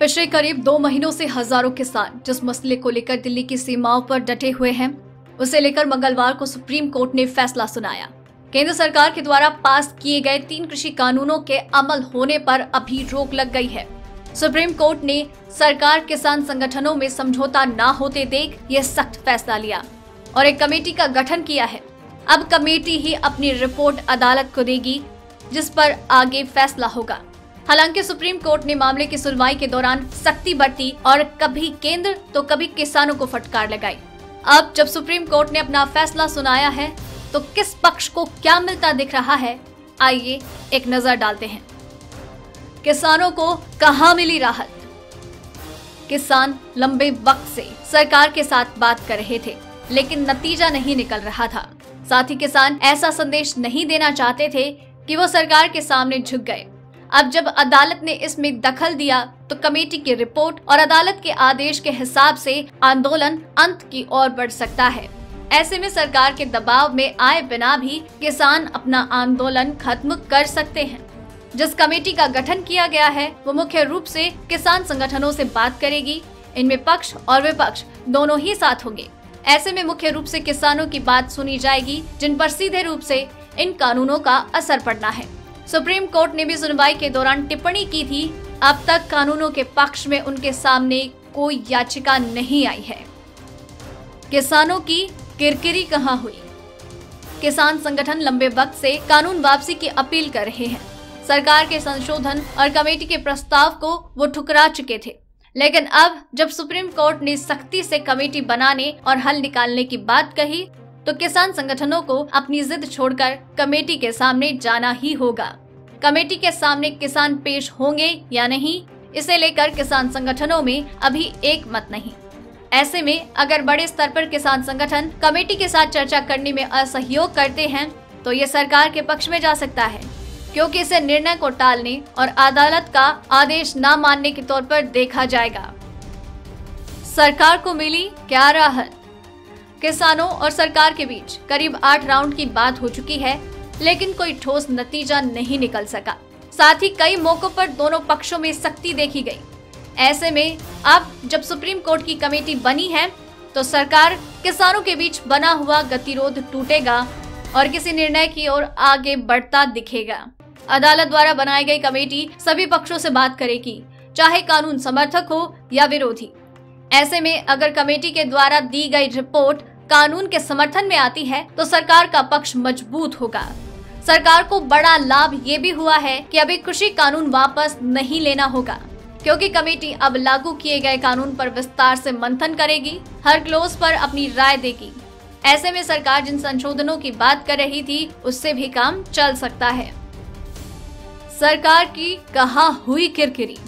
पिछले करीब 2 महीनों से हजारों किसान जिस मसले को लेकर दिल्ली की सीमाओं पर डटे हुए हैं, उसे लेकर मंगलवार को सुप्रीम कोर्ट ने फैसला सुनाया। केंद्र सरकार के द्वारा पास किए गए 3 कृषि कानूनों के अमल होने पर अभी रोक लग गई है। सुप्रीम कोर्ट ने सरकार किसान संगठनों में समझौता न होते देख यह सख्त फैसला लिया और एक कमेटी का गठन किया है। अब कमेटी ही अपनी रिपोर्ट अदालत को देगी, जिस पर आगे फैसला होगा। हालांकि सुप्रीम कोर्ट ने मामले की सुनवाई के दौरान सख्ती बरती और कभी केंद्र तो कभी किसानों को फटकार लगाई। अब जब सुप्रीम कोर्ट ने अपना फैसला सुनाया है तो किस पक्ष को क्या मिलता दिख रहा है, आइए एक नजर डालते हैं। किसानों को कहां मिली राहत? किसान लंबे वक्त से सरकार के साथ बात कर रहे थे, लेकिन नतीजा नहीं निकल रहा था। साथ ही किसान ऐसा संदेश नहीं देना चाहते थे कि वो सरकार के सामने झुक गए। अब जब अदालत ने इसमें दखल दिया तो कमेटी की रिपोर्ट और अदालत के आदेश के हिसाब से आंदोलन अंत की ओर बढ़ सकता है। ऐसे में सरकार के दबाव में आए बिना भी किसान अपना आंदोलन खत्म कर सकते हैं। जिस कमेटी का गठन किया गया है वो मुख्य रूप से किसान संगठनों से बात करेगी। इनमें पक्ष और विपक्ष दोनों ही साथ होंगे। ऐसे में मुख्य रूप से किसानों की बात सुनी जाएगी, जिन पर सीधे रूप से इन कानूनों का असर पड़ना है। सुप्रीम कोर्ट ने भी सुनवाई के दौरान टिप्पणी की थी, अब तक कानूनों के पक्ष में उनके सामने कोई याचिका नहीं आई है। किसानों की किरकिरी कहां हुई? किसान संगठन लंबे वक्त से कानून वापसी की अपील कर रहे हैं। सरकार के संशोधन और कमेटी के प्रस्ताव को वो ठुकरा चुके थे, लेकिन अब जब सुप्रीम कोर्ट ने सख्ती से कमेटी बनाने और हल निकालने की बात कही तो किसान संगठनों को अपनी जिद छोड़कर कमेटी के सामने जाना ही होगा। कमेटी के सामने किसान पेश होंगे या नहीं, इसे लेकर किसान संगठनों में अभी एक मत नहीं। ऐसे में अगर बड़े स्तर पर किसान संगठन कमेटी के साथ चर्चा करने में असहयोग करते हैं तो ये सरकार के पक्ष में जा सकता है, क्योंकि इसे निर्णय को टालने और अदालत का आदेश न मानने के तौर पर देखा जाएगा। सरकार को मिली क्या राहत? किसानों और सरकार के बीच करीब 8 राउंड की बात हो चुकी है, लेकिन कोई ठोस नतीजा नहीं निकल सका। साथ ही कई मौकों पर दोनों पक्षों में सख्ती देखी गई। ऐसे में अब जब सुप्रीम कोर्ट की कमेटी बनी है तो सरकार किसानों के बीच बना हुआ गतिरोध टूटेगा और किसी निर्णय की ओर आगे बढ़ता दिखेगा। अदालत द्वारा बनाई गई कमेटी सभी पक्षों से बात करेगी, चाहे कानून समर्थक हो या विरोधी। ऐसे में अगर कमेटी के द्वारा दी गई रिपोर्ट कानून के समर्थन में आती है तो सरकार का पक्ष मजबूत होगा। सरकार को बड़ा लाभ ये भी हुआ है कि अभी कृषि कानून वापस नहीं लेना होगा, क्योंकि कमेटी अब लागू किए गए कानून पर विस्तार से मंथन करेगी, हर क्लोज पर अपनी राय देगी। ऐसे में सरकार जिन संशोधनों की बात कर रही थी उससे भी काम चल सकता है। सरकार की कहां हुई किरकिरी?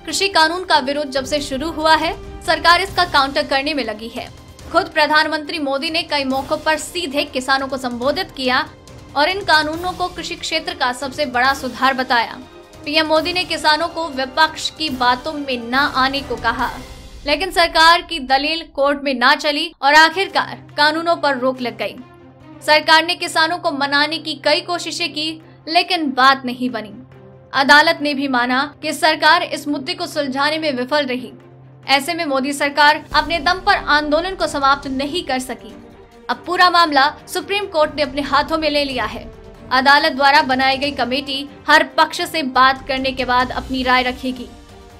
कृषि कानून का विरोध जब से शुरू हुआ है, सरकार इसका काउंटर करने में लगी है। खुद प्रधानमंत्री मोदी ने कई मौकों पर सीधे किसानों को संबोधित किया और इन कानूनों को कृषि क्षेत्र का सबसे बड़ा सुधार बताया। पीएम मोदी ने किसानों को विपक्ष की बातों में न आने को कहा, लेकिन सरकार की दलील कोर्ट में न चली और आखिरकार कानूनों पर रोक लग गई। सरकार ने किसानों को मनाने की कई कोशिशें की, लेकिन बात नहीं बनी। अदालत ने भी माना कि सरकार इस मुद्दे को सुलझाने में विफल रही। ऐसे में मोदी सरकार अपने दम पर आंदोलन को समाप्त नहीं कर सकी। अब पूरा मामला सुप्रीम कोर्ट ने अपने हाथों में ले लिया है। अदालत द्वारा बनाई गई कमेटी हर पक्ष से बात करने के बाद अपनी राय रखेगी।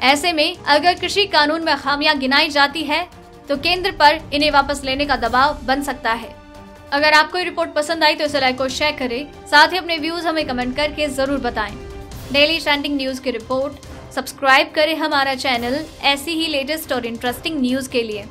ऐसे में अगर कृषि कानून में खामियां गिनाई जाती है तो केंद्र पर इन्हें वापस लेने का दबाव बन सकता है। अगर आपको ये रिपोर्ट पसंद आई तो इसे लाइक और शेयर करें। साथ ही अपने व्यूज हमें कमेंट करके जरूर बताएं। डेली ट्रेंडिंग न्यूज की रिपोर्ट सब्सक्राइब करें हमारा चैनल ऐसी ही लेटेस्ट और इंटरेस्टिंग न्यूज के लिए।